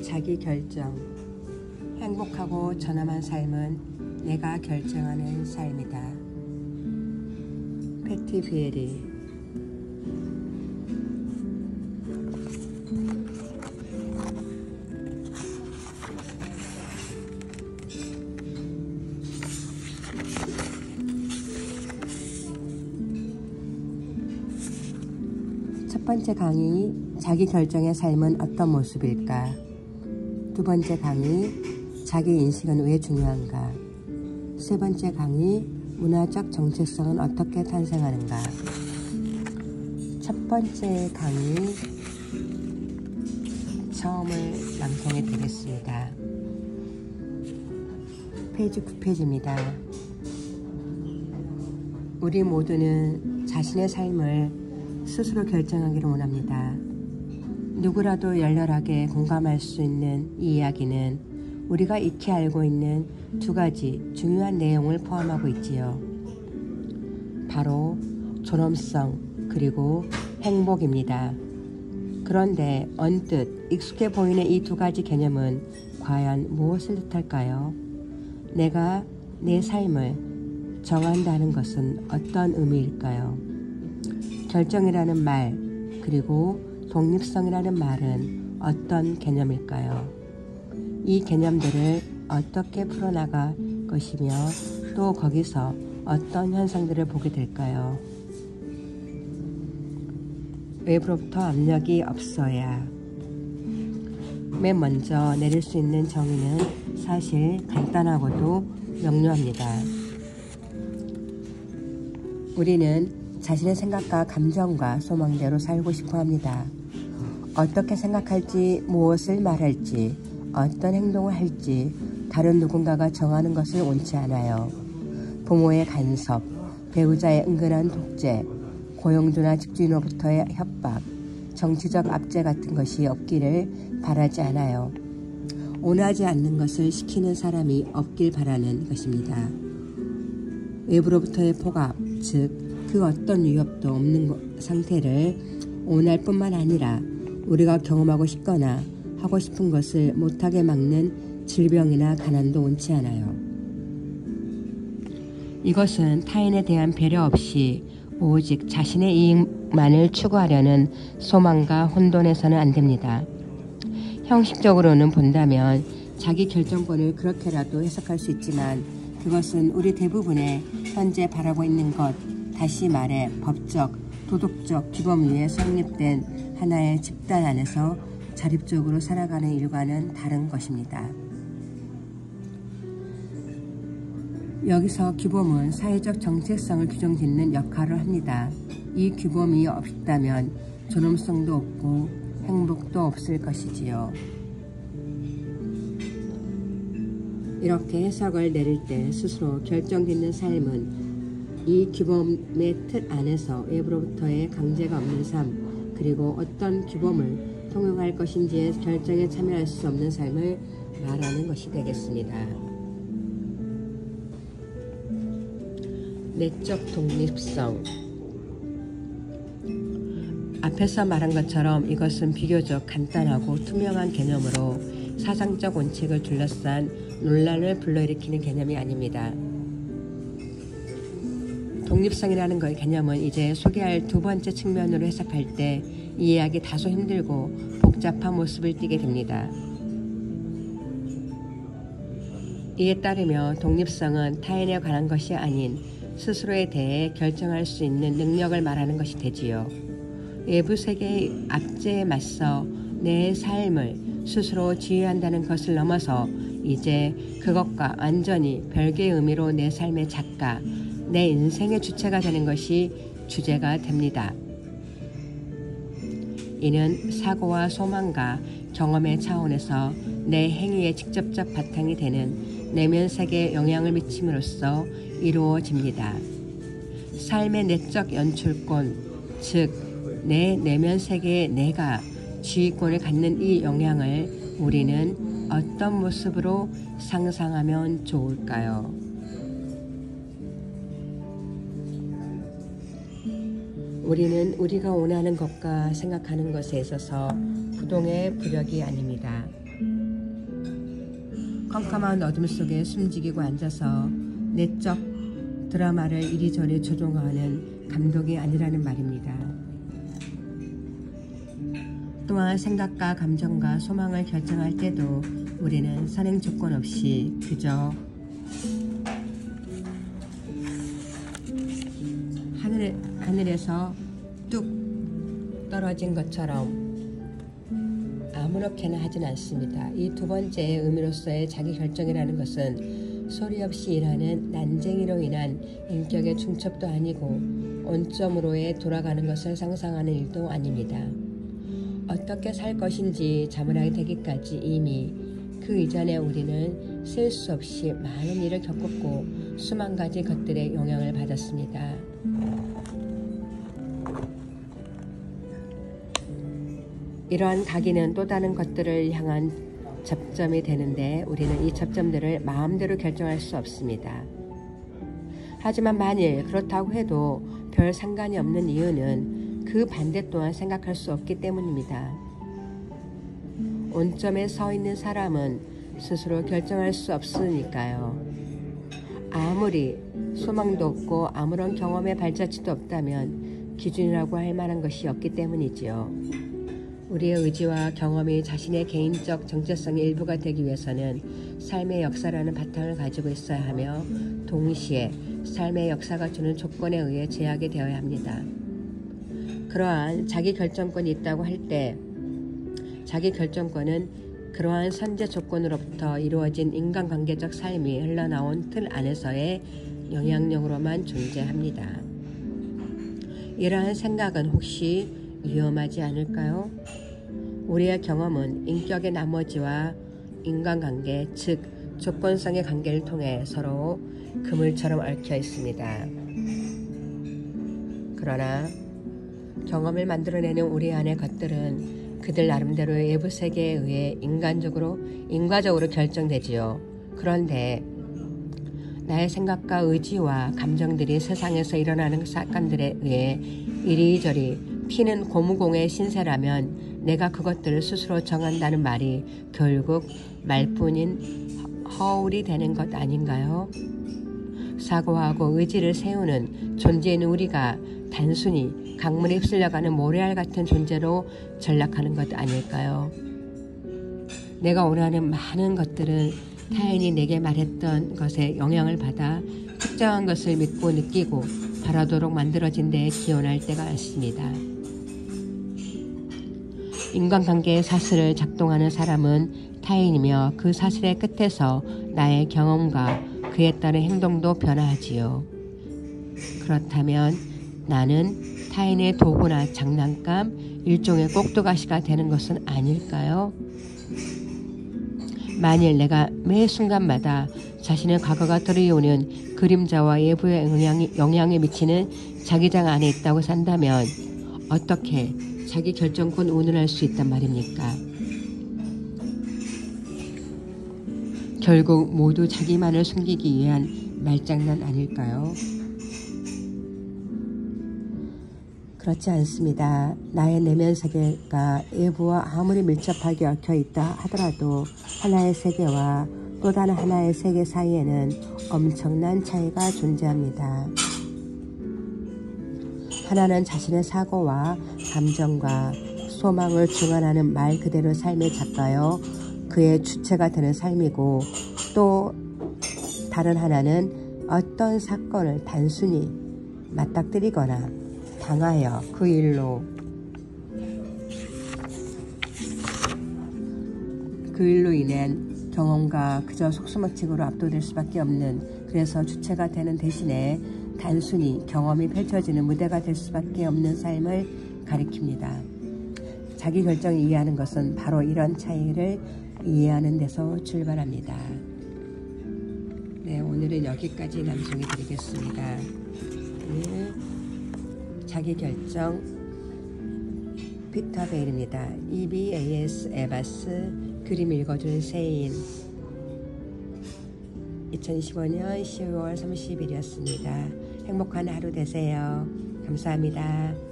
자기 결정. 행복하고 존엄한 삶은 내가 결정하는 삶이다. 패티 비에리. 첫 번째 강의, 자기 결정의 삶은 어떤 모습일까? 두 번째 강의, 자기 인식은 왜 중요한가? 세 번째 강의, 문화적 정체성은 어떻게 탄생하는가? 첫 번째 강의 처음을 낭송해 드리겠습니다. 페이지 9페이지입니다. 우리 모두는 자신의 삶을 스스로 결정하기를 원합니다. 누구라도 열렬하게 공감할 수 있는 이 이야기는 우리가 익히 알고 있는 두 가지 중요한 내용을 포함하고 있지요. 바로 존엄성 그리고 행복입니다. 그런데 언뜻 익숙해 보이는 이 두 가지 개념은 과연 무엇을 뜻할까요? 내가 내 삶을 정한다는 것은 어떤 의미일까요? 결정이라는 말 그리고 독립성이라는 말은 어떤 개념일까요? 이 개념들을 어떻게 풀어나갈 것이며 또 거기서 어떤 현상들을 보게 될까요? 외부로부터 압력이 없어야. 맨 먼저 내릴 수 있는 정의는 사실 간단하고도 명료합니다. 우리는 자신의 생각과 감정과 소망대로 살고 싶어 합니다. 어떻게 생각할지, 무엇을 말할지, 어떤 행동을 할지 다른 누군가가 정하는 것을 원치 않아요. 부모의 간섭, 배우자의 은근한 독재, 고용주나 집주인으로부터의 협박, 정치적 압제 같은 것이 없기를 바라지 않아요. 원하지 않는 것을 시키는 사람이 없길 바라는 것입니다. 외부로부터의 폭압, 즉 그 어떤 위협도 없는 상태를 원할 뿐만 아니라 우리가 경험하고 싶거나 하고 싶은 것을 못하게 막는 질병이나 가난도 원치 않아요. 이것은 타인에 대한 배려 없이 오직 자신의 이익만을 추구하려는 소망과 혼돈에서는 안 됩니다. 형식적으로는 본다면 자기 결정권을 그렇게라도 해석할 수 있지만 그것은 우리 대부분의 현재 바라고 있는 것, 다시 말해 법적, 도덕적 규범 위에 성립된 하나의 집단 안에서 자립적으로 살아가는 일과는 다른 것입니다. 여기서 규범은 사회적 정체성을 규정짓는 역할을 합니다. 이 규범이 없다면 존엄성도 없고 행복도 없을 것이지요. 이렇게 해석을 내릴 때 스스로 결정짓는 삶은 이 규범의 틀 안에서 외부로부터의 강제가 없는 삶, 그리고 어떤 규범을 통용할 것인지의 결정에 참여할 수 없는 삶을 말하는 것이 되겠습니다. 내적 독립성. 앞에서 말한 것처럼 이것은 비교적 간단하고 투명한 개념으로 사상적 원칙을 둘러싼 논란을 불러일으키는 개념이 아닙니다. 독립성이라는 개념은 이제 소개할 두 번째 측면으로 해석할 때 이해하기 다소 힘들고 복잡한 모습을 띠게 됩니다. 이에 따르며 독립성은 타인에 관한 것이 아닌 스스로에 대해 결정할 수 있는 능력을 말하는 것이 되지요. 외부 세계의 압제에 맞서 내 삶을 스스로 지휘한다는 것을 넘어서 이제 그것과 완전히 별개의 의미로 내 삶의 작가, 내 인생의 주체가 되는 것이 주제가 됩니다. 이는 사고와 소망과 경험의 차원에서 내 행위의 직접적 바탕이 되는 내면 세계에 영향을 미침으로써 이루어집니다. 삶의 내적 연출권, 즉 내 내면 세계의 내가 지휘권을 갖는 이 영향을 우리는 어떤 모습으로 상상하면 좋을까요? 우리는 우리가 원하는 것과 생각하는 것에 있어서 부동의 부력이 아닙니다. 컴컴한 어둠 속에 숨지기고 앉아서 내적 드라마를 이리저리 조종하는 감독이 아니라는 말입니다. 또한 생각과 감정과 소망을 결정할 때도 우리는 선행 조건 없이 그저 하늘에서 뚝 떨어진 것처럼 아무렇게나 하진 않습니다. 이 두 번째의 의미로서의 자기결정이라는 것은 소리 없이 일하는 난쟁이로 인한 인격의 중첩도 아니고 원점으로의 돌아가는 것을 상상하는 일도 아닙니다. 어떻게 살 것인지 자문하게 되기까지 이미 그 이전에 우리는 셀 수 없이 많은 일을 겪었고 수만 가지 것들의 영향을 받았습니다. 이러한 각인은 또 다른 것들을 향한 접점이 되는데 우리는 이 접점들을 마음대로 결정할 수 없습니다. 하지만 만일 그렇다고 해도 별 상관이 없는 이유는 그 반대 또한 생각할 수 없기 때문입니다. 원점에 서 있는 사람은 스스로 결정할 수 없으니까요. 아무리 소망도 없고 아무런 경험의 발자취도 없다면 기준이라고 할 만한 것이 없기 때문이지요. 우리의 의지와 경험이 자신의 개인적 정체성의 일부가 되기 위해서는 삶의 역사라는 바탕을 가지고 있어야 하며 동시에 삶의 역사가 주는 조건에 의해 제약이 되어야 합니다. 그러한 자기 결정권이 있다고 할 때 자기 결정권은 그러한 선제 조건으로부터 이루어진 인간관계적 삶이 흘러나온 틀 안에서의 영향력으로만 존재합니다. 이러한 생각은 혹시 위험하지 않을까요? 우리의 경험은 인격의 나머지와 인간관계, 즉 조건성의 관계를 통해 서로 그물처럼 얽혀 있습니다. 그러나 경험을 만들어내는 우리 안의 것들은 그들 나름대로의 외부 세계에 의해 인과적으로 결정되지요. 그런데 나의 생각과 의지와 감정들이 세상에서 일어나는 사건들에 의해 이리저리 피는 고무공의 신세라면 내가 그것들을 스스로 정한다는 말이 결국 말뿐인 허울이 되는 것 아닌가요? 사고하고 의지를 세우는 존재인 우리가 단순히 강물에 휩쓸려가는 모래알 같은 존재로 전락하는 것 아닐까요? 내가 원하는 많은 것들은 타인이 내게 말했던 것에 영향을 받아 특정한 것을 믿고 느끼고 바라도록 만들어진 데에 기원할 때가 많습니다. 인간관계의 사슬을 작동하는 사람은 타인이며 그 사슬의 끝에서 나의 경험과 그에 따른 행동도 변화하지요. 그렇다면 나는 타인의 도구나 장난감, 일종의 꼭두가시가 되는 것은 아닐까요? 만일 내가 매 순간마다 자신의 과거가 들이오는 그림자와 외부의 영향에 미치는 자기장 안에 있다고 산다면 어떻게 자기 결정권 운운할 수 있단 말입니까? 결국 모두 자기만을 숨기기 위한 말장난 아닐까요? 그렇지 않습니다. 나의 내면 세계가 외부와 아무리 밀접하게 얽혀 있다 하더라도 하나의 세계와 또 다른 하나의 세계 사이에는 엄청난 차이가 존재합니다. 하나는 자신의 사고와 감정과 소망을 중환하는 말 그대로 삶의 작가여 그의 주체가 되는 삶이고 또 다른 하나는 어떤 사건을 단순히 맞닥뜨리거나 당하여 그 일로 인한 경험과 그저 속수무책으로 압도될 수밖에 없는, 그래서 주체가 되는 대신에 단순히 경험이 펼쳐지는 무대가 될 수밖에 없는 삶을 가리킵니다. 자기 결정을 이해하는 것은 바로 이런 차이를 이해하는 데서 출발합니다. 네, 오늘은 여기까지 낭송해 드리겠습니다. 네, 자기 결정 피터 베일입니다. EBAS 에바스, 그림 읽어준 세인. 2015년 10월 30일이었습니다. 행복한 하루 되세요. 감사합니다.